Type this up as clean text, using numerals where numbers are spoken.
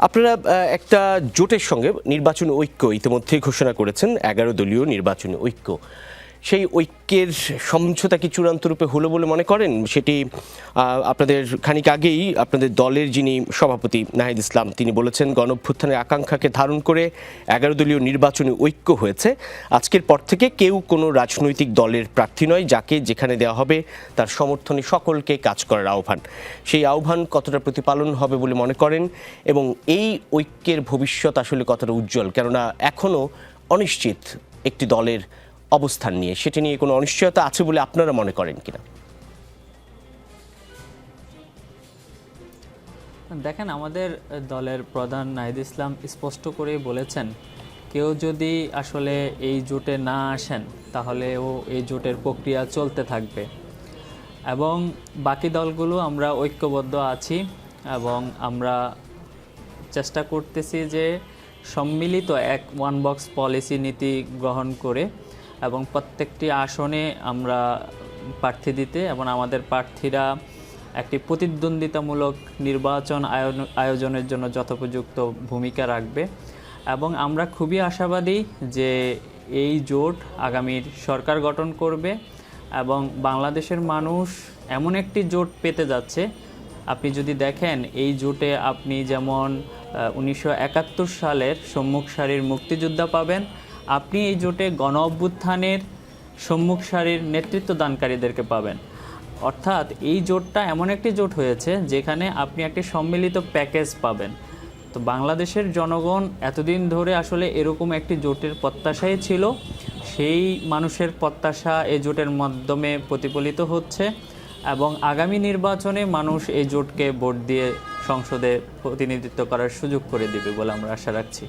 আপনারা একটা জোটের সঙ্গে নির্বাচনী ঐক্য ইতিমধ্যেই ঘোষণা করেছেন, 11 দলীয় নির্বাচনী ঐক্য। সেই ঐক্যের সমঝোতা কি চূড়ান্ত রূপে হলো বলে মনে করেন? সেটি আপনাদের খানিক আগেই আপনাদের দলের যিনি সভাপতি নাহিদ ইসলাম তিনি বলেছেন, গণঅভ্যুত্থানের আকাঙ্ক্ষাকে ধারণ করে 11 দলীয় নির্বাচনী ঐক্য হয়েছে। আজকের পর থেকে কেউ কোনো রাজনৈতিক দলের প্রার্থী নয়, যাকে যেখানে দেওয়া হবে তার সমর্থনে সকলকে কাজ করার আহ্বান। সেই আহ্বান কতটা প্রতিপালন হবে বলে মনে করেন, এবং এই ঐক্যের ভবিষ্যৎ আসলে কতটা উজ্জ্বল? কেননা এখনও অনিশ্চিত একটি দলের অবস্থান নিয়ে, সেটি নিয়ে কোনো অনিশ্চয়তা আছে বলে আপনারা মনে করেন কিনা? দেখেন, আমাদের দলের প্রধান নাহিদ ইসলাম স্পষ্ট করেই বলেছেন, কেউ যদি আসলে এই জোটে না আসেন তাহলেও এই জোটের প্রক্রিয়া চলতে থাকবে এবং বাকি দলগুলো আমরা ঐক্যবদ্ধ আছি এবং আমরা চেষ্টা করতেছি যে সম্মিলিত এক ওয়ান বক্স পলিসি নীতি গ্রহণ করে এবং প্রত্যেকটি আসনে আমরা প্রার্থী দিতে এবং আমাদের প্রার্থীরা একটি প্রতিদ্বন্দ্বিতামূলক নির্বাচন আয়োজনের জন্য যথোপযুক্ত ভূমিকা রাখবে। এবং আমরা খুবই আশাবাদী যে এই জোট আগামীর সরকার গঠন করবে এবং বাংলাদেশের মানুষ এমন একটি জোট পেতে যাচ্ছে। আপনি যদি দেখেন, এই জোটে আপনি যেমন 1971 সালের সম্মুখ সারির মুক্তিযোদ্ধা পাবেন, আপনি এই জোটে গণ অভ্যুত্থানের সম্মুখ সারির নেতৃত্ব দানকারীদেরকে পাবেন। অর্থাৎ এই জোটটা এমন একটি জোট হয়েছে যেখানে আপনি একটি সম্মিলিত প্যাকেজ পাবেন। তো বাংলাদেশের জনগণ এতদিন ধরে আসলে এরকম একটি জোটের প্রত্যাশাই ছিল, সেই মানুষের প্রত্যাশা এই জোটের মাধ্যমে প্রতিফলিত হচ্ছে এবং আগামী নির্বাচনে মানুষ এই জোটকে ভোট দিয়ে সংসদে প্রতিনিধিত্ব করার সুযোগ করে দেবে বলে আমরা আশা রাখছি।